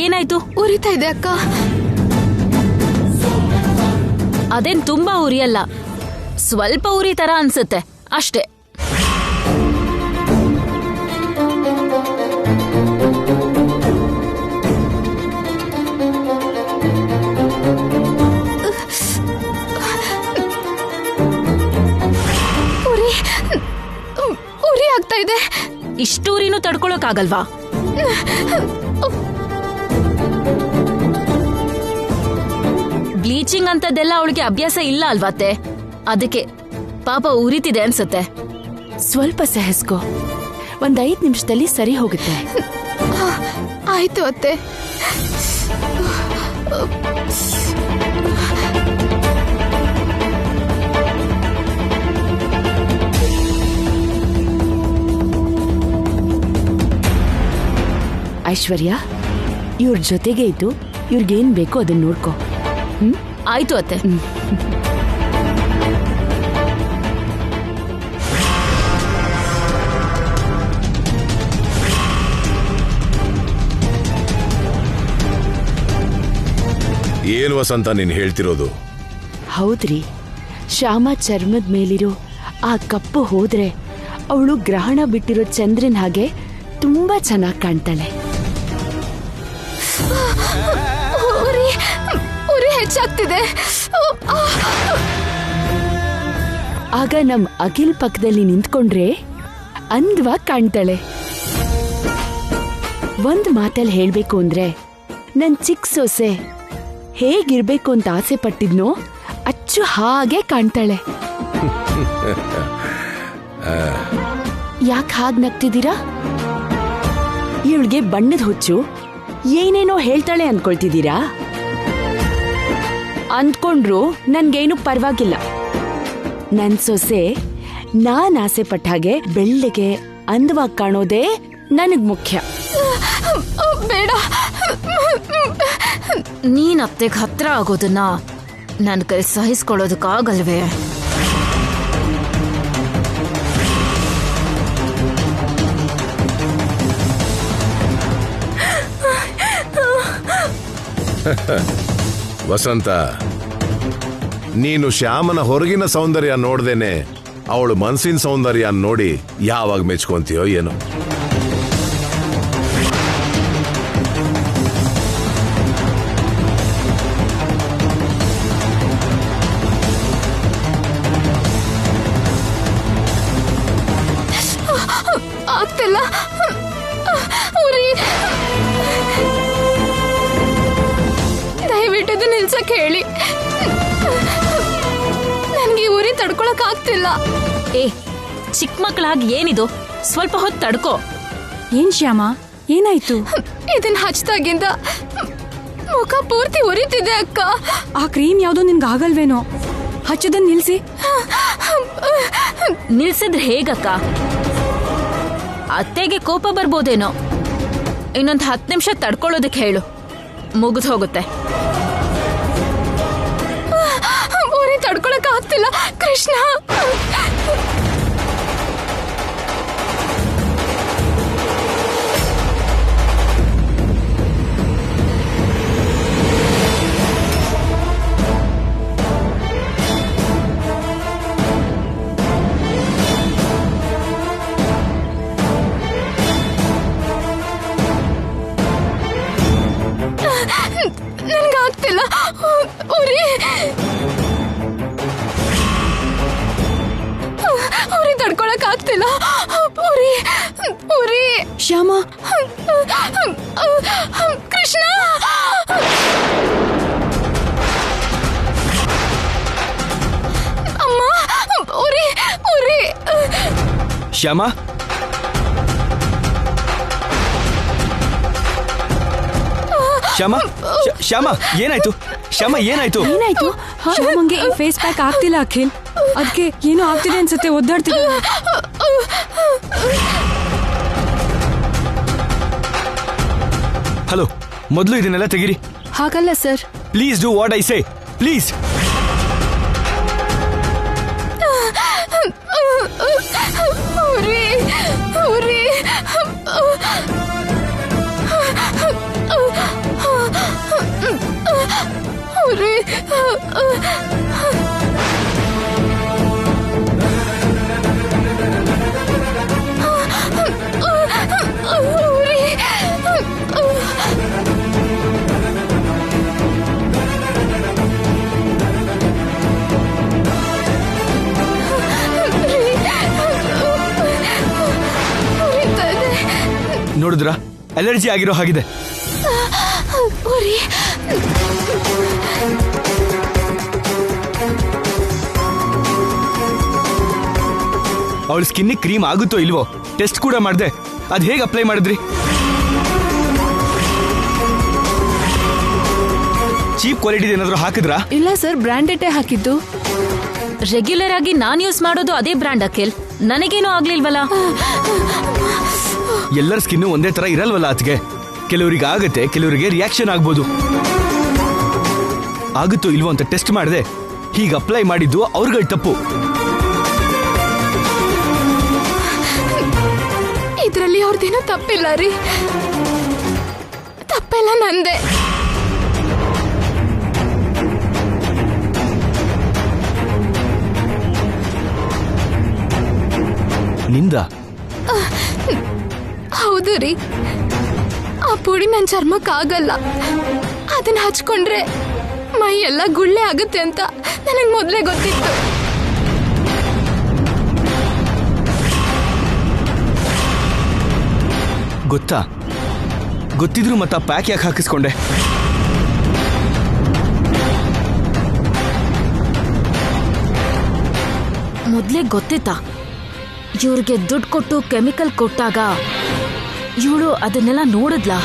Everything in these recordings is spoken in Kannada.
ಏನಾಯ್ತು? ಉರಿತಾ ಇದೆ ಅಕ್ಕ. ಅದೇನ್ ತುಂಬಾ ಉರಿಯಲ್ಲ, ಸ್ವಲ್ಪ ಉರಿ ತರ ಅನ್ಸುತ್ತೆ ಅಷ್ಟೇ. ಉರಿ ಆಗ್ತಾ ಇದೆ. ಇಷ್ಟು ಉರಿನೂ ತಡ್ಕೊಳಕ್ಕಾಗಲ್ವಾ? ಬ್ಲೀಚಿಂಗ್ ಅಂತದ್ದೆಲ್ಲ ಅವಳಿಗೆ ಅಭ್ಯಾಸ ಇಲ್ಲ ಅಲ್ವಾತೆ, ಅದಕ್ಕೆ ಪಾಪ ಉರಿತಿದೆ ಅನ್ಸುತ್ತೆ. ಸ್ವಲ್ಪ ಸಹಿಸ್ಕೋ, ಒಂದ್ 5 ನಿಮಿಷದಲ್ಲಿ ಸರಿ ಹೋಗುತ್ತೆ. ಆಯ್ತು ಅತ್ತೆ. ಐಶ್ವರ್ಯ, ಇವ್ರ ಜೊತೆಗೆ ಇದ್ದು ಇವ್ರಿಗೇನ್ ಬೇಕೋ ಅದನ್ನ ನೋಡ್ಕೋ. ಆಯ್ತು ಅತ್ತೆ. ಏನು ವಸಂತ ನೀನ್ ಹೇಳ್ತಿರೋದು? ಹೌದ್ರಿ, ಶ್ಯಾಮ ಚರ್ಮದ ಮೇಲಿರೋ ಆ ಕಪ್ಪು ಹೋದ್ರೆ ಅವಳು ಗ್ರಹಣ ಬಿಟ್ಟಿರೋ ಚಂದ್ರನ್ ಹಾಗೆ ತುಂಬಾ ಚೆನ್ನಾಗಿ ಕಾಣ್ತಾಳೆ. ಉರಿ ಹೆಚ್ಚಾಗ್ತಿದೆ. ಆಗ ನಮ್ ಅಖಿಲ್ ಪಕ್ಕದಲ್ಲಿ ನಿಂತ್ಕೊಂಡ್ರೆ ಅಂದವಾಗಿ ಕಾಣ್ತಾಳೆ. ಒಂದ್ ಮಾತಲ್ಲಿ ಹೇಳ್ಬೇಕು ಅಂದ್ರೆ, ನನ್ ಚಿಕ್ಕ ಸೊಸೆ ಹೇಗಿರ್ಬೇಕು ಅಂತ ಆಸೆ ಪಟ್ಟಿದ್ನೋ ಅಚ್ಚು ಹಾಗೆ ಕಾಣ್ತಾಳೆ. ಯಾಕೆ ಹಾಗೆ ನಗ್ತಿದ್ದೀರಾ? ಇವಳಿಗೆ ಬಣ್ಣದ ಹುಚ್ಚು, ಏನೇನೋ ಹೇಳ್ತಾಳೆ ಅನ್ಕೊಳ್ತಿದ್ದೀರಾ? ಅಂದ್ಕೊಂಡ್ರು ನನ್ಗೇನು ಪರವಾಗಿಲ್ಲ. ನನ್ ಸೊಸೆ ನಾನ್ ಆಸೆ ಪಟ್ಟ ಹಾಗೆ ಬೆಳ್ಳಿಗೆ ಅಂದವಾಗಿ ಕಾಣೋದೇ ನನಗ್ ಮುಖ್ಯ. ಬೇಡ, ನೀನ್ ಅತ್ತೆಗೆ ಹತ್ರ ಆಗೋದನ್ನ ನನ್ ಕೈ ಸಹಿಸ್ಕೊಳ್ಳೋದಕ್ಕಾಗಲ್ವೇ? ವಸಂತ, ನೀನು ಶ್ಯಾಮನ ಹೊರಗಿನ ಸೌಂದರ್ಯ ನೋಡ್ದೇನೆ ಅವಳು ಮನಸ್ಸಿನ ಸೌಂದರ್ಯ ನೋಡಿ ಯಾವಾಗ ಮೆಚ್ಕೊಂತೀಯೋ ಏನೋ. ಆಗ್ತಿಲ್ಲ. ಉರಿ, ದಯವಿಟ್ಟು ನಿಲ್ಸಕ್ ಹೇಳಿ. ನನ್ಗೆ ಉರಿ ತಡ್ಕೊಳಕ್ ಆಗ್ತಿಲ್ಲ. ಏ, ಚಿಕ್ಕ ಮಕ್ಕಳಾಗಿ ಏನಿದು? ಸ್ವಲ್ಪ ಹೊತ್ತು ತಡ್ಕೋ. ಏನ್ ಶ್ಯಾಮ, ಏನಾಯ್ತು? ಇದನ್ ಹಚ್ದಾಗಿಂದ ಮುಖ ಪೂರ್ತಿ ಉರಿತಿದೆ ಅಕ್ಕ. ಆ ಕ್ರೀಮ್ ಯಾವ್ದೋ ನಿನ್ಗೆ ಆಗಲ್ವೇನೋ, ಹಚ್ಚದನ್ ನಿಲ್ಸಿ. ನಿಲ್ಸಿದ್ರೆ ಹೇಗಕ್ಕ? ಅತ್ತೆಗೆ ಕೋಪ ಬರ್ಬೋದೇನೋ. ಇನ್ನೊಂದು 10 ನಿಮಿಷ ತಡ್ಕೊಳ್ಳೋದಕ್ಕೆ ಹೇಳು, ಮುಗಿದು ಹೋಗುತ್ತೆ. ಉರಿ ತಡ್ಕೊಳಕ್ ಆಗ್ತಿಲ್ಲ ಕೃಷ್ಣ. ನನ್ಗಾಗ್ತಿಲ್ಲ ಉರಿ. ಉರಿ ತಡ್ಕೊಳಕ್ ಆಗ್ತಿಲ್ಲ. ಉರಿ ಉರಿ. ಶ್ಯಾಮ, ಕೃಷ್ಣ, ಅಮ್ಮ, ಉರಿ ಉರಿ. ಶ್ಯಾಮ, ಶ್ಯಾಮ, ಶ್ಯಾಮ ಏನಾಯ್ತು? ಶ್ಯಾಮ ಏನಾಯ್ತು? ಏನಾಯ್ತು? ಶ್ಯಾಮಂಗೆ ಈ ಫೇಸ್ ಪ್ಯಾಕ್ ಆಗ್ತಿಲ್ಲ ಅಖಿಲ್, ಅದಕ್ಕೆ ಏನೋ ಆಗ್ತಿದೆ ಅನ್ಸುತ್ತೆ, ಒದ್ದಾಡ್ತಿದೆ. ಹಲೋ, ಮೊದಲು ಇದನ್ನೆಲ್ಲ ತೆಗೀರಿ. ಹಾಗಲ್ಲ sir. Please do what I say, please. ಉರಿ ಉರಿ. ನೋಡಿದ್ರ ಅಲರ್ಜಿ ಆಗಿರೋ ಹಾಗಿದೆ. ಉರಿ. ಅವಳ ಸ್ಕಿನ್ನಿಗೆ ಕ್ರೀಮ್ ಆಗುತ್ತೋ ಇಲ್ವೋ ಟೆಸ್ಟ್ ಕೂಡ ಮಾಡ್ದೆ. ಅದ್ ಹೇಗೆ ಅಪ್ಲೈ ಮಾಡಿದ್ರಿ? ಚೀಪ್ ಕ್ವಾಲಿಟಿ ಏನಾದ್ರು ಹಾಕಿದ್ರಾ? ಇಲ್ಲ ಸರ್, ಬ್ರ್ಯಾಂಡೆಡ್ ಹಾಕಿದ್ದು. ರೆಗ್ಯುಲರ್ ಆಗಿ ನಾನ್ ಯೂಸ್ ಮಾಡೋದು ಅದೇ ಬ್ರ್ಯಾಂಡ್ ಅಖಿಲ್. ನನಗೇನು ಆಗ್ಲಿಲ್ವಲ್ಲ. ಎಲ್ಲರ ಸ್ಕಿನ್ನು ಒಂದೇ ತರ ಇರಲ್ವಲ್ಲ ಅದಕ್ಕೆ. ಕೆಲವರಿಗೆ ಆಗತ್ತೆ, ಕೆಲವರಿಗೆ ರಿಯಾಕ್ಷನ್ ಆಗ್ಬೋದು. ಆಗುತ್ತೋ ಇಲ್ವೋ ಅಂತ ಟೆಸ್ಟ್ ಮಾಡಿದೆ. ಹೀಗೆ ಅಪ್ಲೈ ಮಾಡಿದ್ದು ಅವ್ರಗಳ ತಪ್ಪು. ಇದ್ರಲ್ಲಿ ಅವ್ರದ್ದೇನೋ ತಪ್ಪಿಲ್ಲ ರೀ, ತಪ್ಪೆಲ್ಲ ನಂದೆ. ನಿಂದ? ಹೌದು ರೀ, ಆ ಪುಡಿ ನನ್ನ ಚರ್ಮಕ್ಕಾಗಲ್ಲ. ಅದನ್ನ ಹಚ್ಕೊಂಡ್ರೆ ಮೈ ಎಲ್ಲ ಗುಳ್ಳೆ ಆಗುತ್ತೆ ಅಂತ ನನಗೆ ಮೊದಲೇ ಗೊತ್ತಿತ್ತು. ಗೊತ್ತಾ? ಗೊತ್ತಿದ್ರು ಮತ್ತ ಪ್ಯಾಕ್ ಯಾಕೆ ಹಾಕಿಸ್ಕೊಂಡೆ? ಮೊದ್ಲೇ ಗೊತ್ತಿತ್ತಾ? ಇವ್ರಿಗೆ ದುಡ್ಡು ಕೊಟ್ಟು ಕೆಮಿಕಲ್ ಕೊಟ್ಟಾಗ ಇವಳು ಅದನ್ನೆಲ್ಲ ನೋಡಿದ್ಲಾ?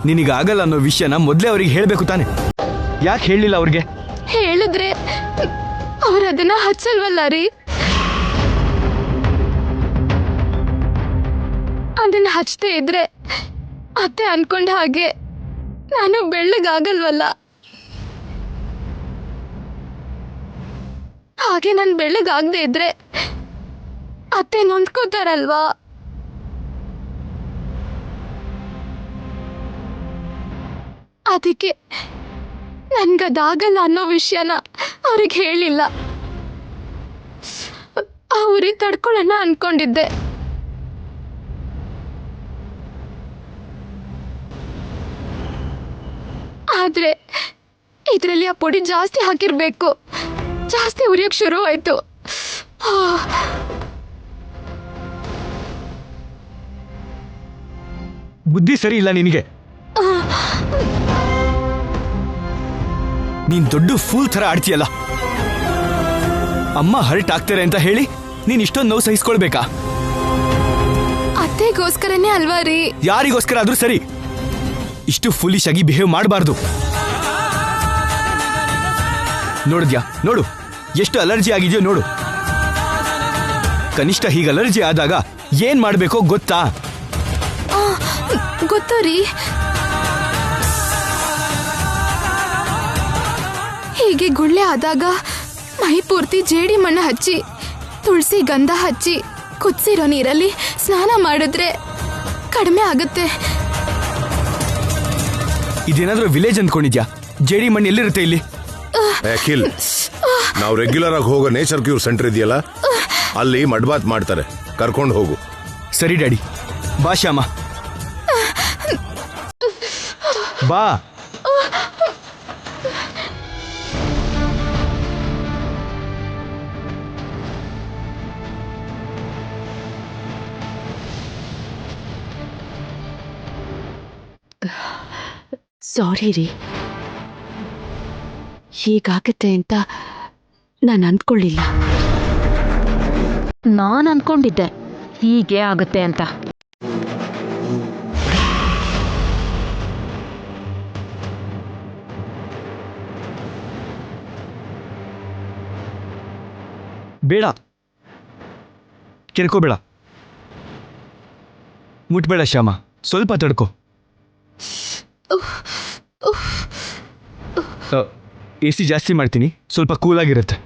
ನಿನಗಾಗಲ್ಲ ಅನ್ನೋ ವಿಷಯನ ಮೊದಲೇ ಅವ್ರಿಗೆ ಹೇಳ್ಬೇಕು ತಾನೆ. ಯಾಕೆ ಹೇಳಲಿಲ್ಲ ಅವ್ರಿಗೆ? ಹೇಳಿದ್ರೆ ಅವ್ರು ಅದನ್ನ ಹಚ್ಚಲ್ವಲ್ಲ ರೀ. ಅದನ್ನ ಹಚ್ಚದೇ ಇದ್ರೆ ಅತ್ತೆ ಅನ್ಕೊಂಡ ಹಾಗೆ ನಾನು ಬೆಳ್ಳಗಾಗಲ್ವಲ್ಲ. ಹಾಗೆ ನಾನು ಬೆಳ್ಳಗಾಗದೆ ಇದ್ರೆ ಅತ್ತೆ ನೊಂದ್ಕೋತಾರಲ್ವಾ. ಅದಕ್ಕೆ ನನ್ಗದಾಗಲ್ಲ ಅನ್ನೋ ವಿಷಯನ ಅವ್ರಿಗೆ ಹೇಳಿಲ್ಲ. ಅವ್ರಿಗೆ ತಡ್ಕೊಳ್ಳೋಣ ಅನ್ಕೊಂಡಿದ್ದೆ. ಆದ್ರೆ ಇದ್ರಲ್ಲಿ ಆ ಪುಡಿ ಜಾಸ್ತಿ ಹಾಕಿರ್ಬೇಕು. ಜಾಸ್ತಿ ಉರಿಯಕ್ ಶುರು ಆಯ್ತು. ಬುದ್ಧಿ ಸರಿ ಇಲ್ಲ ನಿನಗೆ. ನೀನ್ ದೊಡ್ಡ ಫೂಲ್ ತರ ಆಡ್ತೀಯಲ್ಲ. ಅಮ್ಮ ಹರ್ಟ್ ಆಗ್ತಾರೆ ಅಂತ ಹೇಳಿ ನೀನ್ ಇಷ್ಟೊಂದು ನೋವು ಸಹಿಸ್ಕೊಳ್ಬೇಕಾ? ಅತ್ತೆಗೋಸ್ಕರನೇ ಅಲ್ವಾ ರೀ. ಯಾರಿಗೋಸ್ಕರ ಆದ್ರೂ ಸರಿ, ಇಷ್ಟು ಫುಲಿಶ್ ಆಗಿ ಬಿಹೇವ್ ಮಾಡಬಾರ್ದು. ನೋಡಿದ್ಯಾ? ನೋಡು ಎಷ್ಟು ಅಲರ್ಜಿ ಆಗಿದೆಯೋ ನೋಡು. ಕನಿಷ್ಠ ಹೀಗೆ ಅಲರ್ಜಿ ಆದಾಗ ಏನ್ ಮಾಡ್ಬೇಕೋ ಗೊತ್ತಾ? ಗೊತ್ತು ರೀ. ಹೀಗೆ ಗುಳ್ಳೆ ಆದಾಗ ಮೈ ಪೂರ್ತಿ ಜೇಡಿ ಮಣ್ಣು ಹಚ್ಚಿ, ತುಳಸಿ ಗಂಧ ಹಚ್ಚಿ, ಕುದಿಸಿರೋ ನೀರಲ್ಲಿ ಸ್ನಾನ ಮಾಡಿದ್ರೆ ಕಡಿಮೆ ಆಗುತ್ತೆ. ಇದೇನಾದ್ರೂ ವಿಲೇಜ್ ಅಂದ್ಕೊಂಡಿದ್ಯಾ? ಜೇಡಿ ಮಣ್ಣು ಎಲ್ಲಿರುತ್ತೆ ಇಲ್ಲಿ? ಅಖಿಲ್, ನಾವು ರೆಗ್ಯುಲರ್ ಆಗಿ ಹೋಗೋ ನೇಚರ್ ಕ್ಯೂರ್ ಸೆಂಟರ್ ಇದೆಯಲ್ಲ, ಅಲ್ಲಿ ಮಡ್ಬಾತ್ ಮಾಡ್ತಾರೆ, ಕರ್ಕೊಂಡು ಹೋಗು. ಸರಿ ಡ್ಯಾಡಿ. ಬಾ ಶ್ಯಾಮ, ಬಾ. ಸಾರಿ ರೀ, ಹೀಗಾಗತ್ತೆ ಅಂತ ನಾನು ಅಂದ್ಕೊಳ್ಳಿಲ್ಲ. ನಾನ್ ಅನ್ಕೊಂಡಿದ್ದೆ ಹೀಗೆ ಆಗತ್ತೆ ಅಂತ. ಬೇಡ, ಕೆರ್ಕೋಬೇಡ, ಮುಟ್ಬೇಡ ಶ್ಯಾಮ, ಸ್ವಲ್ಪ ತಡ್ಕೋ. AC ಜಾಸ್ತಿ ಮಾಡ್ತೀನಿ, ಸ್ವಲ್ಪ ಕೂಲಾಗಿರುತ್ತೆ.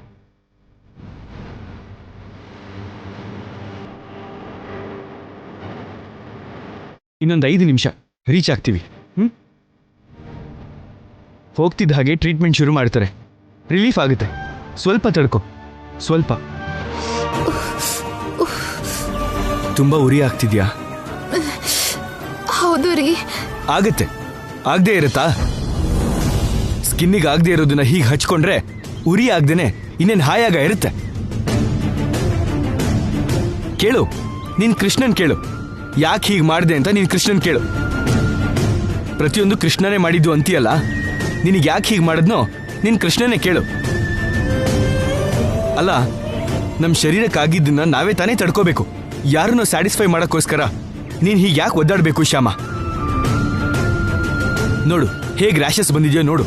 ಇನ್ನೊಂದು 5 ನಿಮಿಷ ರೀಚ್ ಆಗ್ತೀವಿ. ಹೋಗ್ತಿದ್ದ ಹಾಗೆ ಟ್ರೀಟ್ಮೆಂಟ್ ಶುರು ಮಾಡ್ತಾರೆ. ರಿಲೀಫ್ ಆಗುತ್ತೆ, ಸ್ವಲ್ಪ ತಡ್ಕೋ, ಸ್ವಲ್ಪ. ತುಂಬಾ ಉರಿ ಆಗ್ತಿದ್ಯಾ? ಹೌದು ರೀ. ಆಗತ್ತೆ, ಆಗದೆ ಇರುತ್ತಾ? ಸ್ಕಿನ್ನಿಗೆ ಆಗದೆ ಇರೋದನ್ನ ಹೀಗೆ ಹಚ್ಕೊಂಡ್ರೆ ಉರಿ ಆಗದೇನೆ ಇನ್ನೇನು ಹಾಯಾಗ ಇರುತ್ತೆ. ಕೇಳು, ನೀನು ಕೃಷ್ಣನ್ ಕೇಳು. ಯಾಕೆ ಹೀಗೆ ಮಾಡಿದೆ ಅಂತ ನೀನು ಕೃಷ್ಣನ್ ಕೇಳು. ಪ್ರತಿಯೊಂದು ಕೃಷ್ಣನೇ ಮಾಡಿದ್ದು ಅಂತೀಯಲ್ಲ, ನಿನಗೆ ಯಾಕೆ ಹೀಗೆ ಮಾಡಿದ್ನೋ ನೀನು ಕೃಷ್ಣನೇ ಕೇಳು. ಅಲ್ಲ, ನಮ್ಮ ಶರೀರಕ್ಕಾಗಿದ್ದನ್ನ ನಾವೇ ತಾನೇ ತಡ್ಕೋಬೇಕು. ಯಾರನ್ನೂ ಸ್ಯಾಟಿಸ್ಫೈ ಮಾಡೋಕ್ಕೋಸ್ಕರ ನೀನು ಹೀಗೆ ಯಾಕೆ ಒದ್ದಾಡಬೇಕು ಶ್ಯಾಮ? ನೋಡು ಹೇಗೆ ರ್ಯಾಷಸ್ ಬಂದಿದೆಯೋ ನೋಡು.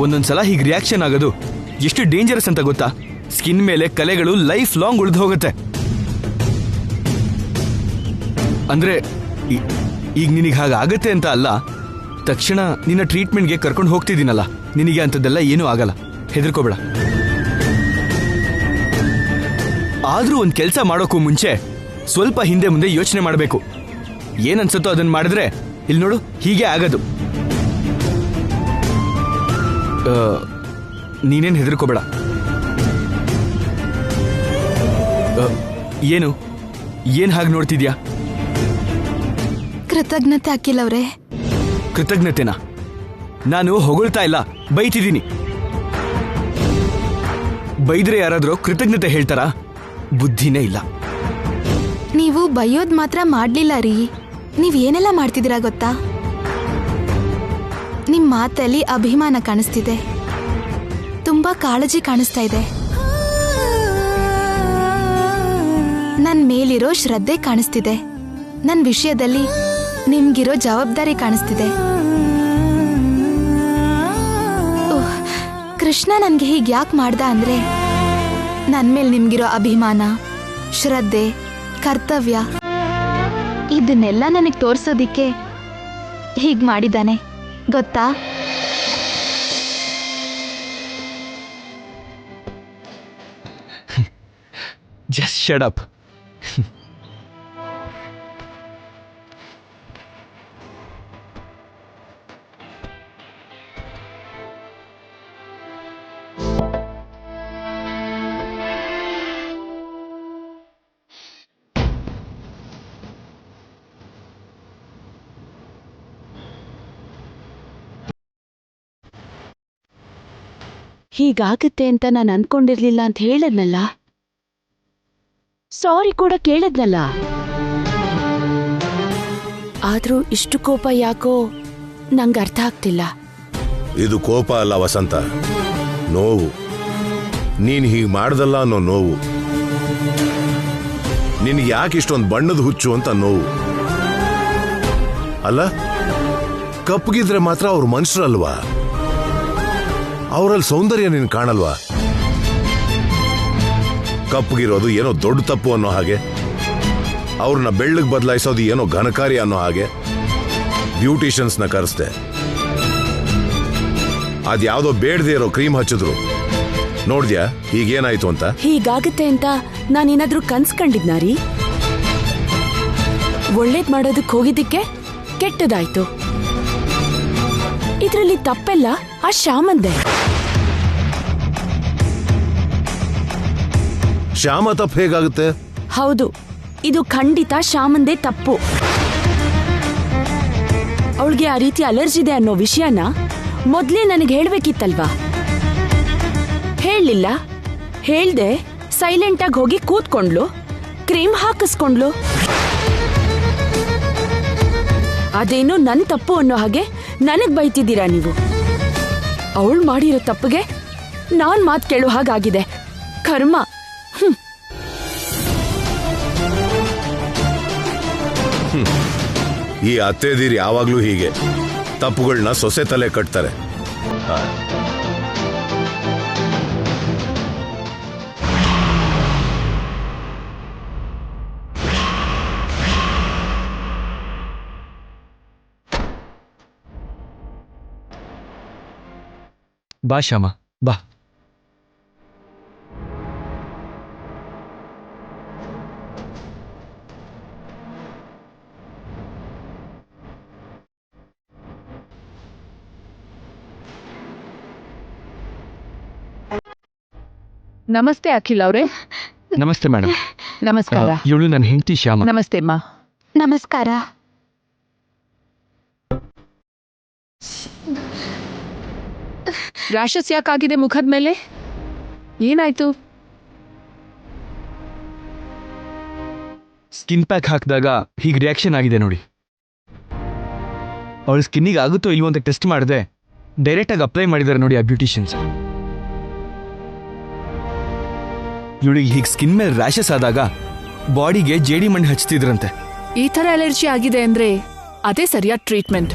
ಒಂದೊಂದ್ಸಲ ಹೀಗೆ ರಿಯಾಕ್ಷನ್ ಆಗೋದು ಎಷ್ಟು ಡೇಂಜರಸ್ ಅಂತ ಗೊತ್ತಾ? ಸ್ಕಿನ್ ಮೇಲೆ ಕಲೆಗಳು ಲೈಫ್ ಲಾಂಗ್ ಉಳಿದು ಹೋಗುತ್ತೆ. ಅಂದ್ರೆ ಈಗ ನಿನಗೆ ಹಾಗಾಗತ್ತೆ ಅಂತ ಅಲ್ಲ, ತಕ್ಷಣ ನಿನ್ನ ಟ್ರೀಟ್ಮೆಂಟ್ಗೆ ಕರ್ಕೊಂಡು ಹೋಗ್ತಿದ್ದೀನಲ್ಲ, ನಿನಗೆ ಅಂಥದ್ದೆಲ್ಲ ಏನೂ ಆಗಲ್ಲ, ಹೆದರ್ಕೋಬೇಡ. ಆದ್ರೂ ಒಂದು ಕೆಲಸ ಮಾಡೋಕ್ಕೂ ಮುಂಚೆ ಸ್ವಲ್ಪ ಹಿಂದೆ ಮುಂದೆ ಯೋಚನೆ ಮಾಡಬೇಕು. ಏನನ್ಸುತ್ತೋ ಅದನ್ನ ಮಾಡಿದ್ರೆ ಇಲ್ಲಿ ನೋಡು ಹೀಗೆ ಆಗೋದು. ನೀನೇನು ಹೆದರ್ಕೋಬೇಡ. ಏನು ಹಾಗೆ ನೋಡ್ತಿದ್ಯಾ? ಕೃತಜ್ಞತೆ ಅಖಿಲ್ ಅವ್ರೆ. ಕೃತಜ್ಞತೆನಾ? ನಾನು ಹೊಗಳ್ತಾ ಇಲ್ಲ, ಬೈತಿದ್ದೀನಿ. ಬೈದ್ರೆ ಯಾರಾದ್ರೂ ಕೃತಜ್ಞತೆ ಹೇಳ್ತಾರಾ? ಬುದ್ಧಿನೇ ಇಲ್ಲ. ನೀವು ಬೈಯೋದ್ ಮಾತ್ರ ಮಾಡ್ಲಿಲ್ಲ ರೀ, ನೀವ್ ಏನೆಲ್ಲ ಮಾಡ್ತಿದ್ದೀರಾ ಗೊತ್ತಾ? ನಿಮ್ ಮಾತಲ್ಲಿ ಅಭಿಮಾನ ಕಾಣಿಸ್ತಿದೆ, ತುಂಬಾ ಕಾಳಜಿ ಕಾಣಿಸ್ತಾ ಇದೆ, ನನ್ ಮೇಲಿರೋ ಶ್ರದ್ಧೆ ಕಾಣಿಸ್ತಿದೆ, ನನ್ ವಿಷಯದಲ್ಲಿ ನಿಮ್ಗಿರೋ ಜವಾಬ್ದಾರಿ ಕಾಣಿಸ್ತಿದೆ. ಕೃಷ್ಣ ನನ್ಗೆ ಹೀಗೆ ಯಾಕೆ ಮಾಡ್ದ ಅಂದ್ರೆ, ನನ್ ಮೇಲೆ ನಿಮ್ಗಿರೋ ಅಭಿಮಾನ, ಶ್ರದ್ಧೆ, ಕರ್ತವ್ಯ ಇದನ್ನೆಲ್ಲ ನನಗೆ ತೋರ್ಸೋದಿಕ್ಕೆ ಹೀಗ್ ಮಾಡಿದ್ದಾನೆ ಗೊತ್ತಾ? Just shut up. ಹೀಗಾಗತ್ತೆ ಅಂತ ನಾನು ಅನ್ಕೊಂಡಿರ್ಲಿಲ್ಲ ಅಂತ ಹೇಳದ್ನಲ್ಲ, ಸಾರಿ ಕೂಡ ಕೇಳದ್ನಲ್ಲ. ಆದ್ರೂ ಇಷ್ಟು ಕೋಪ ಯಾಕೋ ನಂಗೆ ಅರ್ಥ ಆಗ್ತಿಲ್ಲ. ಇದು ಕೋಪ ಅಲ್ಲ ವಸಂತ, ನೋವು. ನೀನ್ ಹೀಗೆ ಮಾಡ್ದಲ್ಲ ಅನ್ನೋ ನೋವು. ನಿನ್ಗೆ ಯಾಕೆ ಇಷ್ಟೊಂದು ಬಣ್ಣದ ಹುಚ್ಚು ಅಂತ ನೋವು. ಅಲ್ಲ, ಕಪ್ಪಗಿದ್ರೆ ಮಾತ್ರ ಅವ್ರು ಮನುಷ್ಯರಲ್ವಾ? ಅವರಲ್ಲಿ ಸೌಂದರ್ಯ ನೀನು ಕಾಣಲ್ವಾ? ಕಪ್ಪಗಿರೋದು ಏನೋ ದೊಡ್ಡ ತಪ್ಪು ಅನ್ನೋ ಹಾಗೆ, ಅವ್ರನ್ನ ಬೆಳ್ಳಗೆ ಬದಲಾಯಿಸೋದು ಏನೋ ಘನಕಾರ್ಯ ಅನ್ನೋ ಹಾಗೆ ಬ್ಯೂಟಿಷಿಯನ್ಸ್ನ ಕರೆಸ್ದೆ. ಅದ್ಯಾವುದೋ ಬೇಡದೇ ಇರೋ ಕ್ರೀಮ್ ಹಚ್ಚಿದ್ರು. ನೋಡ್ದ್ಯಾ ಹೀಗೇನಾಯ್ತು ಅಂತ? ಹೀಗಾಗತ್ತೆ ಅಂತ ನಾನೇನಾದ್ರೂ ಕನ್ಸ್ಕೊಂಡಿದ್ನಾರಿ? ಒಳ್ಳೇದ್ ಮಾಡೋದಕ್ಕೆ ಹೋಗಿದ್ದಕ್ಕೆ ಕೆಟ್ಟದಾಯ್ತು. ಇದ್ರಲ್ಲಿ ತಪ್ಪೆಲ್ಲ ಆ ಶ್ಯಾಮಂದೆ. ಶ್ಯಾಮ ತಪ್ಪು ಹೇಗಾಗುತ್ತೆ? ಹೌದು, ಇದು ಖಂಡಿತ ಶ್ಯಾಮಂದೇ ತಪ್ಪು. ಅವಳಿಗೆ ಆ ರೀತಿ ಅಲರ್ಜಿ ಇದೆ ಅನ್ನೋ ವಿಷಯನ ಮೊದ್ಲೇ ನನಗೆ ಹೇಳ್ಬೇಕಿತ್ತಲ್ವಾ? ಹೇಳಲಿಲ್ಲ. ಹೇಳ್ದೆ ಸೈಲೆಂಟ್ ಆಗಿ ಹೋಗಿ ಕೂತ್ಕೊಂಡ್ಲು, ಕ್ರೀಮ್ ಹಾಕಿಸ್ಕೊಂಡ್ಲು. ಅದೇನು ನನ್ ತಪ್ಪು ಅನ್ನೋ ಹಾಗೆ ನನಗ್ ಬೈತಿದ್ದೀರಾ ನೀವು? ಅವಳು ಮಾಡಿರೋ ತಪ್ಪಿಗೆ ನಾನ್ ಮಾತು ಕೇಳೋ ಹಾಗಾಗಿದೆ. ಕರ್ಮ. ಈ ಅತ್ತೆದೀರು ಯಾವಾಗ್ಲೂ ಹೀಗೆ ತಪ್ಪುಗಳನ್ನ ಸೊಸೆ ತಲೆ ಕಟ್ತಾರೆ. ಬಾ ಶ್ಯಾಮ, ಬಾ. ನಮಸ್ತೆ ಅಖಿಲ್ ಅವರೇ. ನಮಸ್ತೆ ಮೇಡಮ್. ನಮಸ್ಕಾರ. ಇವಳು ನನ್ನ ಹೆಂಡತಿ ಶ್ಯಾಮ. ನಮಸ್ತೆ ಅಮ್ಮ. ನಮಸ್ಕಾರ. ರ್ಯಾಷಸ್ ಯಾಕಾಗಿದೆ ಮುಖದ ಮೇಲೆ? ಏನಾಯ್ತು? ಸ್ಕಿನ್ ಪ್ಯಾಕ್ ಹಾಕಿದಾಗ ಹೀಗೆ ರಿಯಾಕ್ಷನ್ ಆಗಿದೆ ನೋಡಿ. ಅವಳ ಸ್ಕಿನ್ನಿಗೆ ಆಗುತ್ತೋ ಇಲ್ವೋ ಅಂತ ಟೆಸ್ಟ್ ಮಾಡಿದೆ, ಡೈರೆಕ್ಟಾಗಿ ಅಪ್ಲೈ ಮಾಡಿದ್ದಾರೆ ನೋಡಿ ಆ ಬ್ಯೂಟಿಷಿಯನ್ಸ್. ಇವಳಿಗೆ ಹೀಗೆ ಸ್ಕಿನ್ ಮೇಲೆ ರ್ಯಾಷಸ್ ಆದಾಗ ಬಾಡಿಗೆ ಜೇಡಿ ಮಣ್ಣು ಹಚ್ತಿದ್ರಂತೆ. ಈ ತರ ಅಲರ್ಜಿ ಆಗಿದೆ ಅಂದ್ರೆ ಅದೇ ಸರಿಯಾದ ಟ್ರೀಟ್ಮೆಂಟ್.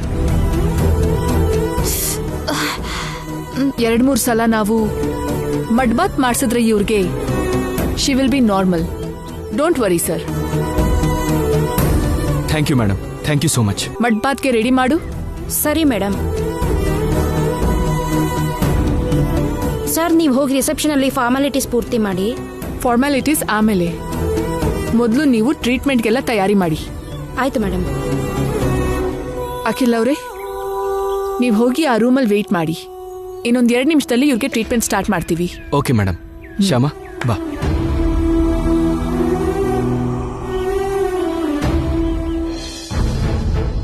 2-3 ಸಲ ನಾವು ಮಡ್ ಬಾತ್ ಮಾಡಿಸಿದ್ರೆ ಇವ್ರಿಗೆ she will be normal. Don't worry sir. Thank you madam, thank you so much. Mud ಬಾತ್ಗೆ ರೆಡಿ ಮಾಡು. ಸರಿ ಮೇಡಮ್. ಸರ್, ನೀವು ಹೋಗಿ ರಿಸೆಪ್ಷನಲ್ಲಿ ಫಾರ್ಮಾಲಿಟೀಸ್ ಪೂರ್ತಿ ಮಾಡಿ. ಫಾರ್ಮಾಲಿಟೀಸ್ ಆಮೇಲೆ, ಮೊದಲು ನೀವು ಟ್ರೀಟ್ಮೆಂಟ್ಗೆಲ್ಲ ತಯಾರಿ ಮಾಡಿ. ಆಯ್ತು ಮೇಡಮ್. ಅಖಿಲ್ ಅವರೇ, ನೀವು ಹೋಗಿ ಆ ರೂಮಲ್ಲಿ ವೇಟ್ ಮಾಡಿ. ಇನ್ನೊಂದು 2 ನಿಮಿಷದಲ್ಲಿ ಇವ್ರಿಗೆ ಟ್ರೀಟ್ಮೆಂಟ್ ಸ್ಟಾರ್ಟ್ ಮಾಡ್ತೀವಿ. Okay madam. ಶ್ಯಾಮ ಬಾ.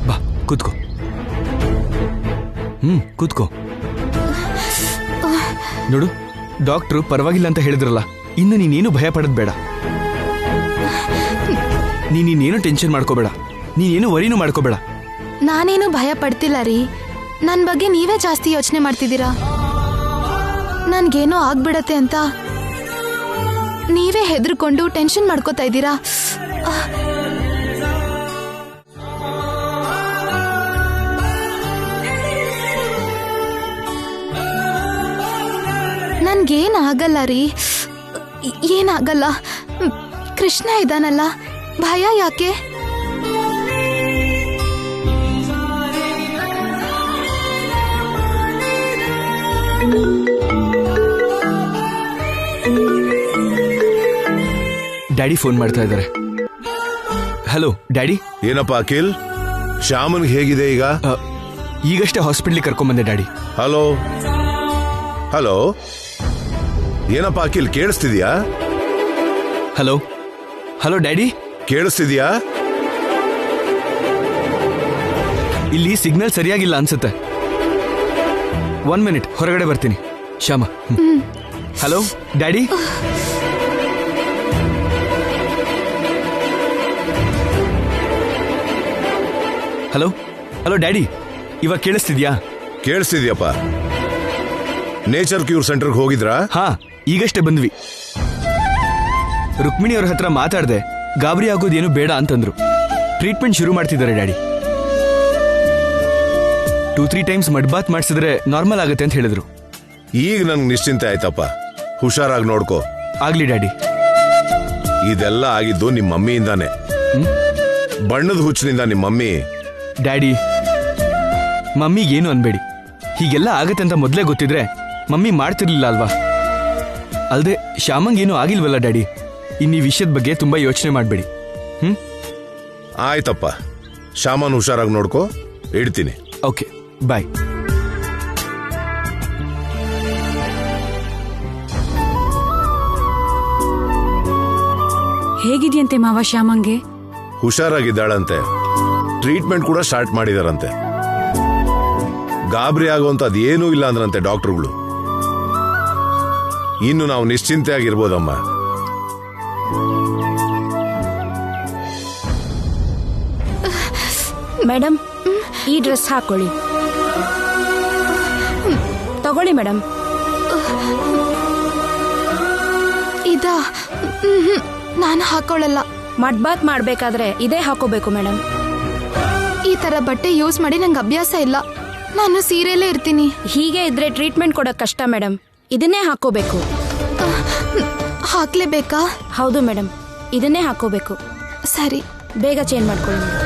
ಬಾ ಕೂತ್ಕೋ. ಕೂತ್ಕೋ. ನೋಡು, ಡಾಕ್ಟ್ರು ಪರವಾಗಿಲ್ಲ ಅಂತ ಹೇಳಿದ್ರಲ್ಲ, ಇನ್ನು ನೀನೇನು ಭಯ ಪಡೋದು ಬೇಡ. ನೀನೇನು ಟೆನ್ಷನ್ ಮಾಡ್ಕೋಬೇಡ, ನೀನೇನು ವರಿನೂ ಮಾಡ್ಕೋಬೇಡ. ನಾನೇನು ಭಯ ಪಡ್ತಿಲ್ಲ ರೀ. ನನ್ನ ಬಗ್ಗೆ ನೀವೇ ಜಾಸ್ತಿ ಯೋಚನೆ ಮಾಡ್ತಿದ್ದೀರಾ. ನನ್ಗೇನೋ ಆಗ್ಬಿಡತ್ತೆ ಅಂತ ನೀವೇ ಹೆದರ್ಕೊಂಡು ಟೆನ್ಷನ್ ಮಾಡ್ಕೋತಾ ಇದ್ದೀರಾ. ನನ್ಗೇನಾಗಲ್ಲ ರೀ, ಏನಾಗಲ್ಲ. ಕೃಷ್ಣ ಇದ್ದಾನಲ್ಲ, ಭಯ ಯಾಕೆ? ಡ್ಯಾಡಿ ಫೋನ್ ಮಾಡ್ತಾ ಇದ್ದಾರೆ. Hello daddy. ಏನಪ್ಪ ಅಖಿಲ್, ಶ್ಯಾಮನ್ ಹೇಗಿದೆ ಈಗ? ಈಗಷ್ಟೇ ಹಾಸ್ಪಿಟ್ಲಿಗೆ ಕರ್ಕೊಂಬಂದೆ ಡ್ಯಾಡಿ. ಹಲೋ ಹಲೋ, ಏನಪ್ಪ ಅಖಿಲ್, ಕೇಳಿಸ್ತಿದ್ಯಾ? ಹಲೋ ಹಲೋ ಡ್ಯಾಡಿ, ಕೇಳಿಸ್ತಿದ್ಯಾ? ಇಲ್ಲಿ ಸಿಗ್ನಲ್ ಸರಿಯಾಗಿಲ್ಲ ಅನ್ಸುತ್ತೆ. 1 ಮಿನಿಟ್, ಹೊರಗಡೆ ಬರ್ತೀನಿ. Shyama. Hello daddy. Hello hello daddy, ಇವಾಗ ಕೇಳಿಸ್ತಿದ್ಯಾ? ಕೇಳಿಸ್ತಿದ್ಯಪ್ಪ. ನೇಚರ್ ಕ್ಯೂರ್ ಸೆಂಟರ್ಗೆ ಹೋಗಿದ್ರಾ? ಹಾ, ಈಗಷ್ಟೇ ಬಂದ್ವಿ. ರುಕ್ಮಿಣಿ ಅವ್ರ ಹತ್ರ ಮಾತಾಡ್ದೆ, ಗಾಬರಿ ಆಗೋದೇನು ಬೇಡ ಅಂತಂದ್ರು. ಟ್ರೀಟ್ಮೆಂಟ್ ಶುರು ಮಾಡ್ತಿದ್ದಾರೆ ಡ್ಯಾಡಿ. 2-3 ಟೈಮ್ಸ್ ಮಡ್ ಬಾತ್ ಮಾಡಿಸಿದ್ರೆ ನಾರ್ಮಲ್ ಆಗುತ್ತೆ ಅಂತ ಹೇಳಿದ್ರು. ಈಗ ನನ್ಗೆ ನಿಶ್ಚಿಂತೆ ಆಯ್ತಪ್ಪ. ಹುಷಾರಾಗಿ ನೋಡ್ಕೋ. ಆಗ್ಲಿ ಡ್ಯಾಡಿ. ಇದೆಲ್ಲ ಆಗಿದ್ದು ನಿಮ್ಮ ಮಮ್ಮಿಯಿಂದಾನೆ. ಬಣ್ಣದ ಹುಚ್ಚಿನಿಂದ ನಿಮ್ಮ ಮಮ್ಮಿ. ಡ್ಯಾಡಿ, ಮಮ್ಮಿಗೇನು ಅನ್ಬೇಡಿ. ಹೀಗೆಲ್ಲ ಆಗತ್ತೆ ಅಂತ ಮೊದಲೇ ಗೊತ್ತಿದ್ರೆ ಮಮ್ಮಿ ಮಾಡ್ತಿರ್ಲಿಲ್ಲ ಅಲ್ವಾ? ಅಲ್ದೆ ಶ್ಯಾಮಂಗೇನು ಆಗಿಲ್ವಲ್ಲ ಡ್ಯಾಡಿ. ಇನ್ನು ಈ ವಿಷಯದ ಬಗ್ಗೆ ತುಂಬಾ ಯೋಚನೆ ಮಾಡಬೇಡಿ. ಆಯ್ತಪ್ಪ, ಶ್ಯಾಮನ್ ಹುಷಾರಾಗಿ ನೋಡ್ಕೋ. ಇಡ್ತೀನಿ. ಓಕೆ, ಬಾಯ್. ಹೇಗಿದೆಯಂತೆ ಮಾವ ಶ್ಯಾಮಂಗೆ? ಹುಷಾರಾಗಿದ್ದಾಳಂತೆ. ಟ್ರೀಟ್ಮೆಂಟ್ ಕೂಡ ಸ್ಟಾರ್ಟ್ ಮಾಡಿದಾರಂತೆ. ಗಾಬರಿ ಆಗುವಂತದ್ದು ಏನೂ ಇಲ್ಲ ಅಂದ್ರಂತೆ ಡಾಕ್ಟರ್ಗಳು. ಇನ್ನು ನಾವು ನಿಶ್ಚಿಂತೆ ಆಗಿರ್ಬೋದಮ್ಮ. ಮೇಡಮ್, ಈ ಡ್ರೆಸ್ ಹಾಕೊಳ್ಳಿ. ತಗೊಳ್ಳಿ ಮೇಡಮ್. ಇದಾ? ನಾನು ಹಾಕೊಳ್ಳಲ್ಲ. ಮಡ್ ಬಾತ್ ಮಾಡ್ಬೇಕಾದ್ರೆ ಇದೇ ಹಾಕೋಬೇಕು ಮೇಡಮ್. ಈ ತರ ಬಟ್ಟೆ ಯೂಸ್ ಮಾಡಿ ನಂಗೆ ಅಭ್ಯಾಸ ಇಲ್ಲ. ನಾನು ಸೀರೆಯಲ್ಲೇ ಇರ್ತೀನಿ. ಹೀಗೆ ಇದ್ರೆ ಟ್ರೀಟ್ಮೆಂಟ್ ಕೊಡೋಕ್ ಕಷ್ಟ ಮೇಡಮ್. ಇದನ್ನೇ ಹಾಕೋಬೇಕು. ಹಾಕ್ಲೇಬೇಕಾ? ಹೌದು ಮೇಡಮ್, ಇದನ್ನೇ ಹಾಕೋಬೇಕು. ಸರಿ, ಬೇಗ ಚೇಂಜ್ ಮಾಡ್ಕೊಳ್ಳಿ ಮೇಡಮ್.